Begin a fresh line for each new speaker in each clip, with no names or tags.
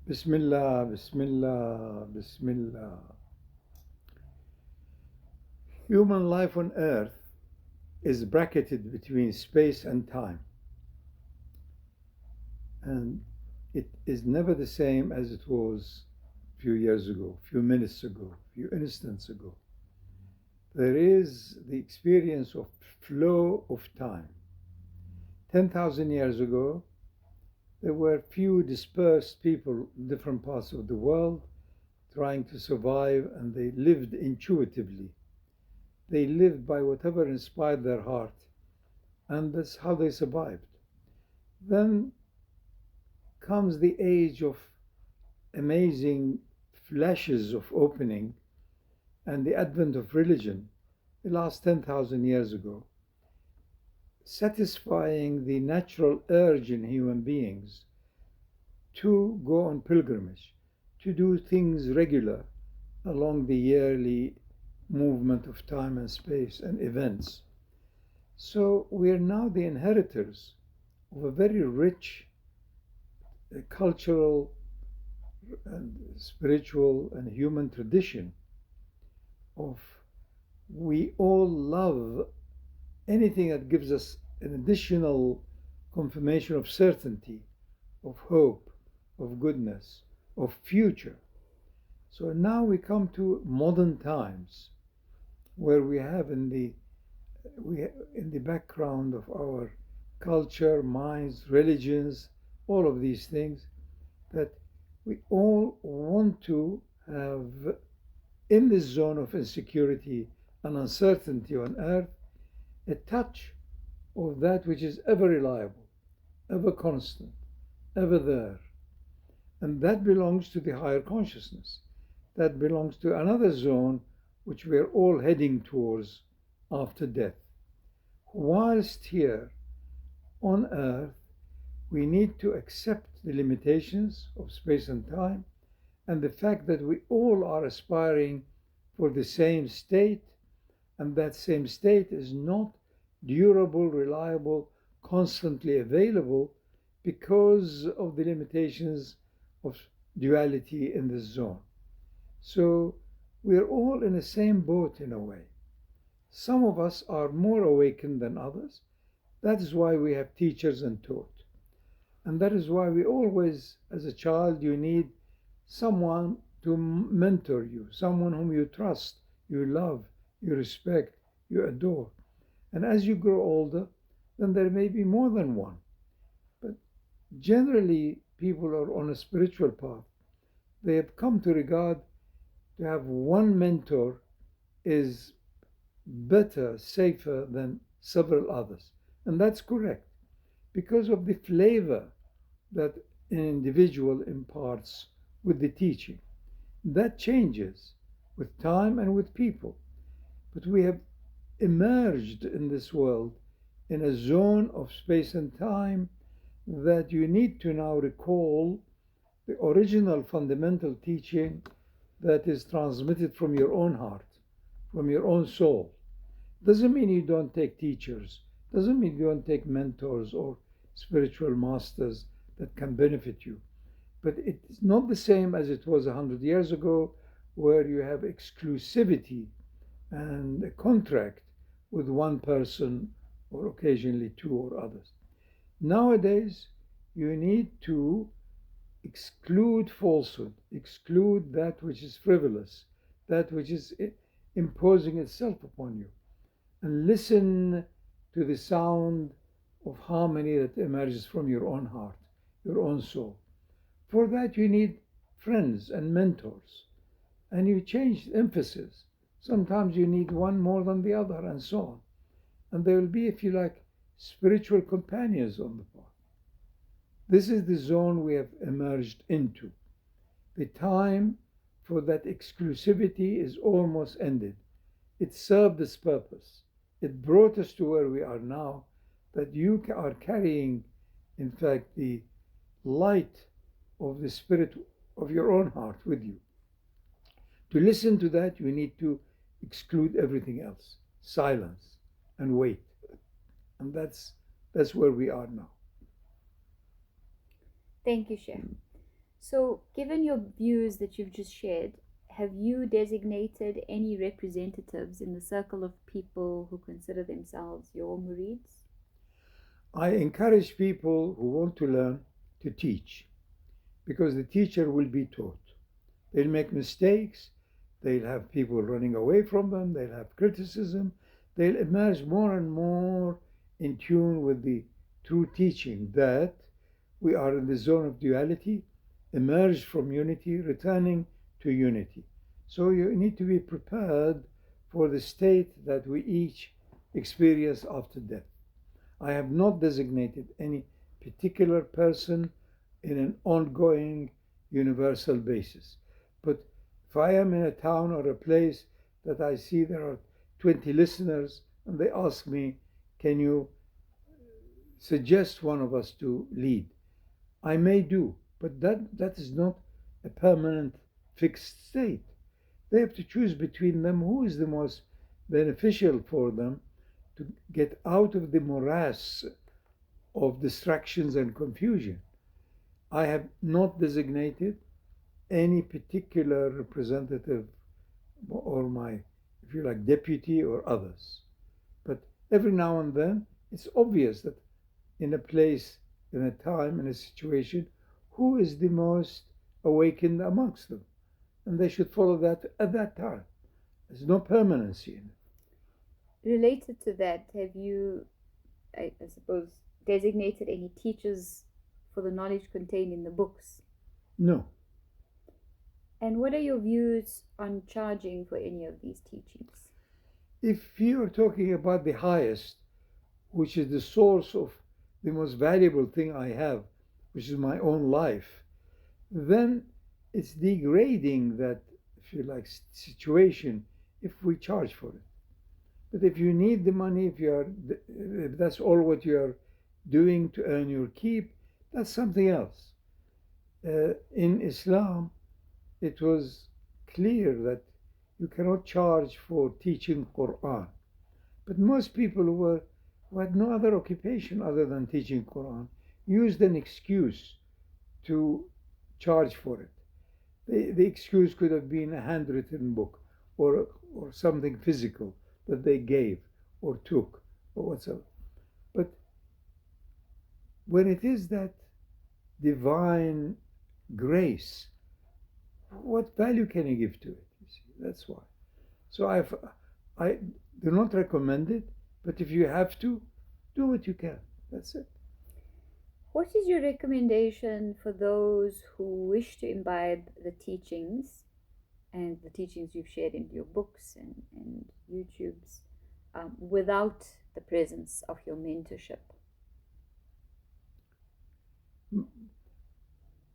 Bismillah, Bismillah, Bismillah. Human life on earth is bracketed between space and time, and it is never the same as it was a few years ago, a few minutes ago, a few instants ago. There is the experience of flow of time. 10,000 years ago, there were few dispersed people in different parts of the world trying to survive, and they lived intuitively. They lived by whatever inspired their heart, and that's how they survived. Then comes the age of amazing flashes of opening and the advent of religion, the last 10,000 years ago, satisfying the natural urge in human beings to go on pilgrimage, to do things regular along the yearly movement of time and space and events. So we are now the inheritors of a very rich cultural and spiritual and human tradition of we all love anything that gives us an additional confirmation of certainty, of hope, of goodness, of future. So now we come to modern times where we have in the background of our culture, minds, religions, all of these things, that we all want to have in this zone of insecurity and uncertainty on earth a touch of that which is ever reliable, ever constant, ever there. And that belongs to the higher consciousness. That belongs to another zone which we are all heading towards after death. Whilst here on earth, we need to accept the limitations of space and time and the fact that we all are aspiring for the same state, and that same state is not durable, reliable, constantly available because of the limitations of duality in this zone. So we're all in the same boat in a way. Some of us are more awakened than others. That is why we have teachers and taught. And that is why we always, as a child, you need someone to mentor you, someone whom you trust, you love, you respect, you adore. And as you grow older, then there may be more than one. But generally, people are on a spiritual path. They have come to regard to have one mentor is better, safer than several others. And that's correct because of the flavor that an individual imparts with the teaching. That changes with time and with people. But we have emerged in this world in a zone of space and time that you need to now recall the original fundamental teaching that is transmitted from your own heart, from your own soul. Doesn't mean you don't take teachers, doesn't mean you don't take mentors or spiritual masters that can benefit you. But it's not the same as it was 100 years ago, where you have exclusivity and a contract with one person or occasionally two or others. Nowadays, you need to exclude falsehood, exclude that which is frivolous, that which is imposing itself upon you, and listen to the sound of harmony that emerges from your own heart, your own soul. For that, you need friends and mentors, and you change emphasis. Sometimes you need one more than the other, and so on. And there will be, if you like, spiritual companions on the path. This is the zone we have emerged into. The time for that exclusivity is almost ended. It served its purpose. It brought us to where we are now, that you are carrying, in fact, the light of the spirit of your own heart with you. To listen to that, you need to exclude everything else, silence, and wait. And that's where we are now.
Thank you, Sheikh. So, given your views that you've just shared, have you designated any representatives in the circle of people who consider themselves your murids?
I encourage people who want to learn to teach because the teacher will be taught. They'll make mistakes, they'll have people running away from them, they'll have criticism, they'll emerge more and more in tune with the true teaching that we are in the zone of duality, emerged from unity, returning to unity. So you need to be prepared for the state that we each experience after death. I have not designated any particular person in an ongoing universal basis. But if I am in a town or a place that I see there are 20 listeners and they ask me, can you suggest one of us to lead? I may do, but that is not a permanent fixed state. They have to choose between them who is the most beneficial for them to get out of the morass of distractions and confusion. I have not designated any particular representative or my, if you like, deputy or others. But every now and then, it's obvious that in a place, in a time, in a situation, who is the most awakened amongst them. And they should follow that at that time. There's no permanency in it.
Related to that, have you, I suppose, designated any teachers for the knowledge contained in the books?
No.
And what are your views on charging for any of these teachings?
If you are talking about the highest, which is the source of the most valuable thing I have, which is my own life, then it's degrading that, if you like, situation if we charge for it. But if you need the money, if that's all what you're doing to earn your keep, that's something else. In Islam, it was clear that you cannot charge for teaching Quran. But most people who had no other occupation other than teaching Quran used an excuse to charge for it. The excuse could have been a handwritten book or something physical that they gave or took or whatsoever. But when it is that divine grace, what value can you give to it? You see, that's why. So I do not recommend it, but if you have to, do what you can. That's it.
What is your recommendation for those who wish to imbibe the teachings and the teachings you've shared in your books and YouTube's without the presence of your mentorship?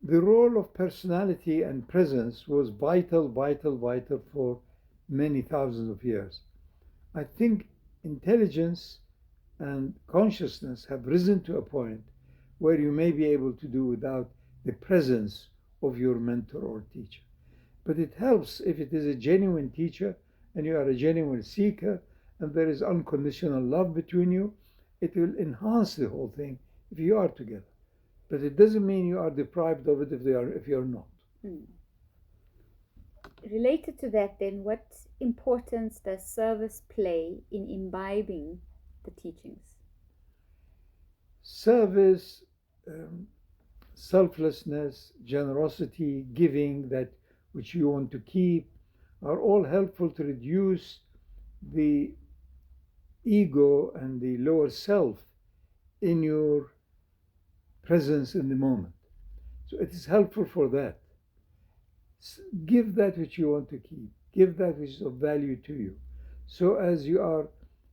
The role of personality and presence was vital, vital, vital for many thousands of years. I think intelligence and consciousness have risen to a point where you may be able to do without the presence of your mentor or teacher. But it helps if it is a genuine teacher and you are a genuine seeker and there is unconditional love between you. It will enhance the whole thing if you are together. But it doesn't mean you are deprived of it if you're not.
Related to that, then, what importance does service play in imbibing the teachings?
Service, selflessness, generosity, giving that which you want to keep are all helpful to reduce the ego and the lower self in your presence in the moment. So it is helpful for that. Give that which you want to keep, give that which is of value to you, so as you are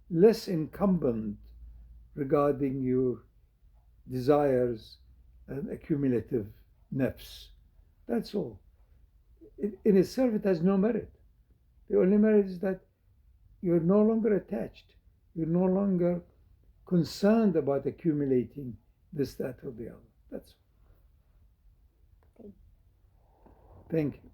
less incumbent regarding your desires and accumulative nafs. That's all. In itself, it has no merit. The only merit is that you're no longer attached. You're no longer concerned about accumulating this, that, or the other. That's all.
Okay.
Thank you.